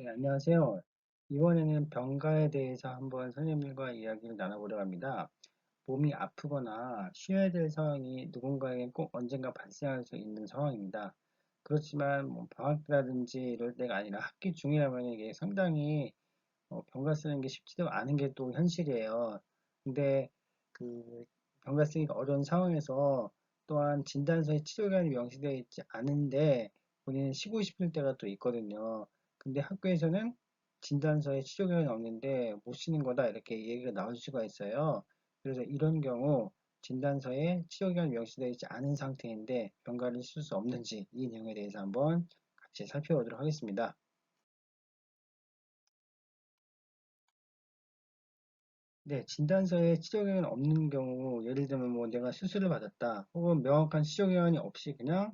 네, 안녕하세요. 이번에는 병가에 대해서 한번 선생님과 이야기를 나눠보려고 합니다. 몸이 아프거나 쉬어야 될 상황이 누군가에게 꼭 언젠가 발생할 수 있는 상황입니다. 그렇지만 뭐 방학 때라든지 이럴 때가 아니라 학기 중이라면 이게 상당히 병가 쓰는 게 쉽지도 않은 게 또 현실이에요. 근데 그 병가 쓰기가 어려운 상황에서 또한 진단서에 치료기간이 명시되어 있지 않은데 본인은 쉬고 싶을 때가 또 있거든요. 근데 학교에서는 진단서에 치료기간이 없는데 못 쉬는 거다 이렇게 얘기가 나올 수가 있어요. 그래서 이런 경우 진단서에 치료기간이 명시되어 있지 않은 상태인데 병가를 쓸 수 없는지 이 내용에 대해서 한번 같이 살펴보도록 하겠습니다. 네, 진단서에 치료기간 없는 경우, 예를 들면 뭐 내가 수술을 받았다, 혹은 명확한 치료기간이 없이 그냥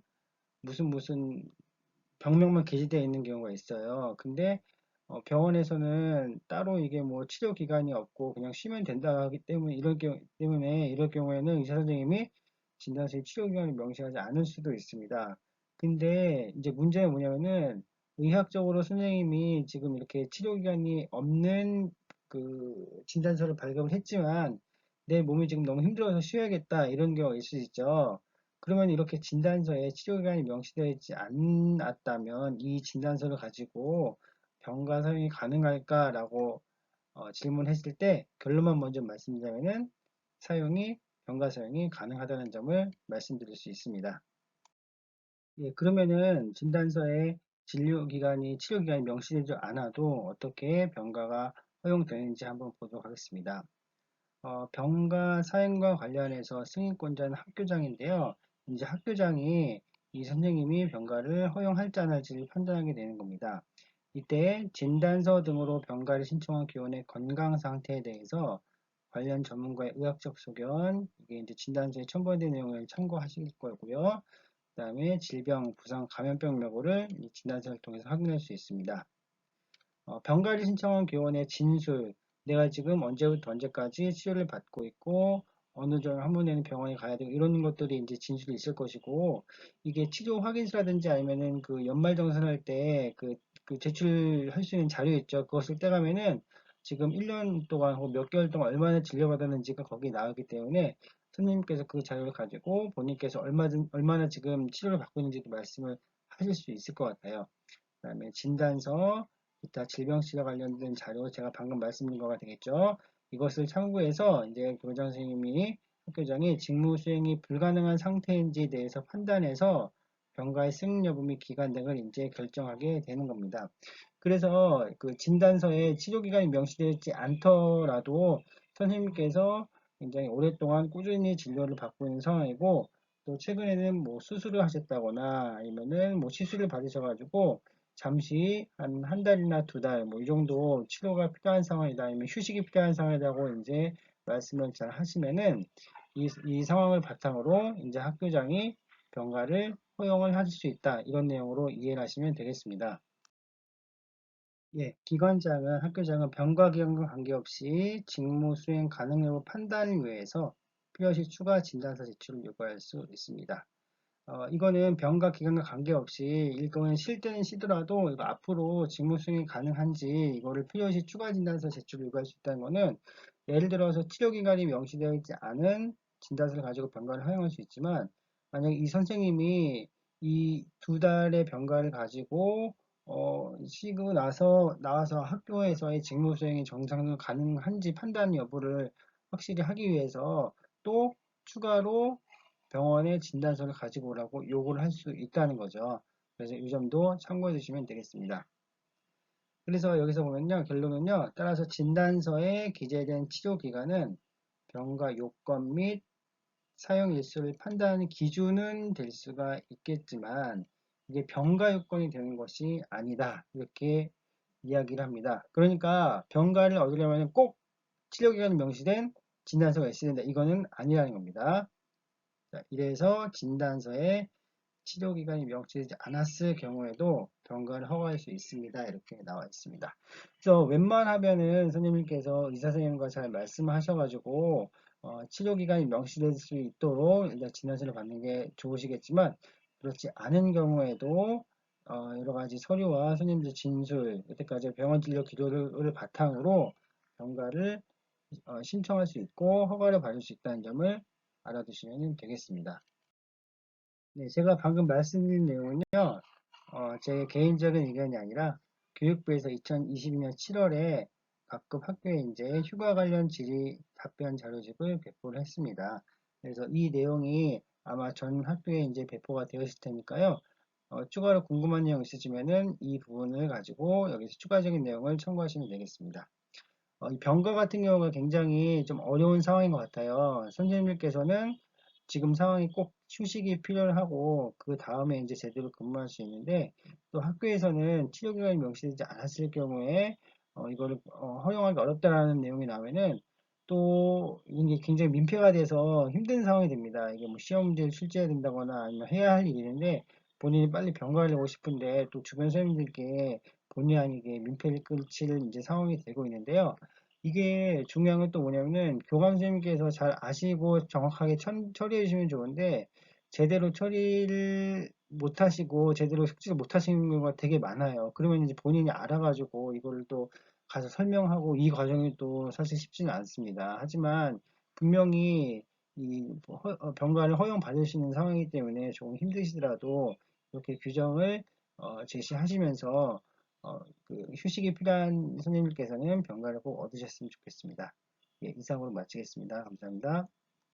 무슨 병명만 게시되어 있는 경우가 있어요. 근데 병원에서는 따로 이게 뭐 치료기간이 없고 그냥 쉬면 된다 하기 때문에 이럴 경우에는 의사 선생님이 진단서에 치료기간을 명시하지 않을 수도 있습니다. 근데 이제 문제가 뭐냐면은 의학적으로 선생님이 지금 이렇게 치료기간이 없는 진단서를 발급을 했지만 내 몸이 지금 너무 힘들어서 쉬어야겠다 이런 경우가 있을 수 있죠. 그러면 이렇게 진단서에 치료기간이 명시되어 있지 않았다면 이 진단서를 가지고 병가 사용이 가능할까라고 질문했을 때 결론만 먼저 말씀드리자면은 병가 사용이 가능하다는 점을 말씀드릴 수 있습니다. 예, 그러면은 진단서에 치료기간이 명시되지 않아도 어떻게 병가가 허용되는지 한번 보도록 하겠습니다. 병가 사행과 관련해서 승인권자는 학교장인데요. 이제 학교장이 이 선생님이 병가를 허용할지 안 할지를 판단하게 되는 겁니다. 이때 진단서 등으로 병가를 신청한 교원의 건강 상태에 대해서 관련 전문가의 의학적 소견, 이게 이제 진단서에 첨부된 내용을 참고하실 거고요. 그 다음에 질병, 부상, 감염병 여부를 이 진단서를 통해서 확인할 수 있습니다. 병가를 신청한 교원의 진술, 내가 지금 언제부터 언제까지 치료를 받고 있고, 어느 정도 한 번에는 병원에 가야 되고, 이런 것들이 이제 진술이 있을 것이고, 이게 치료 확인서라든지 아니면은 그 연말정산할 때 제출할 수 있는 자료 있죠. 그것을 떼가면은 지금 1년 동안 혹은 몇 개월 동안 얼마나 진료받았는지가 거기에 나오기 때문에 선생님께서 그 자료를 가지고 본인께서 얼마나 지금 치료를 받고 있는지도 말씀을 하실 수 있을 것 같아요. 그 다음에 진단서, 기타 질병치료 관련된 자료 제가 방금 말씀드린 거가 되겠죠. 이것을 참고해서 이제 교장 선생님이 학교장이 직무 수행이 불가능한 상태인지에 대해서 판단해서 병가의 승인 여부 및 기간 등을 이제 결정하게 되는 겁니다. 그래서 그 진단서에 치료 기간이 명시되어 있지 않더라도 선생님께서 굉장히 오랫동안 꾸준히 진료를 받고 있는 상황이고 또 최근에는 뭐 수술을 하셨다거나 아니면은 뭐 시술을 받으셔가지고 잠시 한 달이나 두 달, 뭐 이 정도 치료가 필요한 상황이다, 아니면 휴식이 필요한 상황이라고 이제 말씀을 잘 하시면은 이 상황을 바탕으로 이제 학교장이 병가를 허용을 하실 수 있다. 이런 내용으로 이해를 하시면 되겠습니다. 예, 학교장은 병가 기간과 관계없이 직무 수행 가능 여부 판단을 위해서 필요시 추가 진단서 제출을 요구할 수 있습니다. 이거는 병가 기간과 관계없이 일거는 쉴 때는 쉬더라도 이거 앞으로 직무 수행이 가능한지 이거를 필요시 추가 진단서 제출을 요구할 수 있다는 거는 예를 들어서 치료 기간이 명시되어 있지 않은 진단서를 가지고 병가를 허용할 수 있지만 만약에 이 선생님이 이 두 달의 병가를 가지고 쉬고 나와서 학교에서의 직무 수행이 정상적으로 가능한지 판단 여부를 확실히 하기 위해서 또 추가로 병원의 진단서를 가지고 오라고 요구를 할 수 있다는 거죠. 그래서 이 점도 참고해 주시면 되겠습니다. 그래서 여기서 보면요, 결론은요, 따라서 진단서에 기재된 치료 기간은 병가 요건 및 사용 일수를 판단하는 기준은 될 수가 있겠지만, 이게 병가 요건이 되는 것이 아니다. 이렇게 이야기를 합니다. 그러니까 병가를 얻으려면 꼭 치료 기간이 명시된 진단서가 있어야 된다. 이거는 아니라는 겁니다. 자, 이래서 진단서에 치료기간이 명시되지 않았을 경우에도 병가를 허가할 수 있습니다. 이렇게 나와 있습니다. 그래서 웬만하면은 선생님께서 의사 선생님과 잘 말씀하셔가지고 치료기간이 명시될 수 있도록 일단 진단서를 받는 게 좋으시겠지만 그렇지 않은 경우에도 여러 가지 서류와 손님들 진술, 여태까지 병원 진료 기록을 바탕으로 병가를 신청할 수 있고 허가를 받을 수 있다는 점을 알아두시면 되겠습니다. 네, 제가 방금 말씀드린 내용은요, 제 개인적인 의견이 아니라 교육부에서 2022년 7월에 각급 학교에 이제 휴가 관련 질의 답변 자료집을 배포를 했습니다. 그래서 이 내용이 아마 전 학교에 이제 배포가 되었을 테니까요. 추가로 궁금한 내용 있으시면은 이 부분을 가지고 여기서 추가적인 내용을 첨부하시면 되겠습니다. 이 병가 같은 경우가 굉장히 좀 어려운 상황인 것 같아요. 선생님들께서는 지금 상황이 꼭 휴식이 필요하고 그 다음에 이제 제대로 근무할 수 있는데 또 학교에서는 치료기간이 명시되지 않았을 경우에 이거를 허용하기 어렵다라는 내용이 나오면은 또 이게 굉장히 민폐가 돼서 힘든 상황이 됩니다. 이게 뭐 시험 문제를 출제해야 된다거나 아니면 해야 할 일인데 본인이 빨리 병가를 내고 싶은데 또 주변 선생님들께 본의 아니게 민폐를 끼칠 이제 상황이 되고 있는데요. 이게 중요한 건 또 뭐냐면은 교감 선생님께서 잘 아시고 정확하게 처리해 주시면 좋은데 제대로 처리를 못 하시고 제대로 숙지를 못 하시는 경우가 되게 많아요. 그러면 이제 본인이 알아가지고 이거를 또 가서 설명하고 이 과정이 또 사실 쉽지는 않습니다. 하지만 분명히 이 병가를 허용받을 수 있는 상황이기 때문에 조금 힘드시더라도 이렇게 규정을 제시하시면서 그 휴식이 필요한 손님들께서는 병가를 꼭 얻으셨으면 좋겠습니다. 예, 이상으로 마치겠습니다. 감사합니다.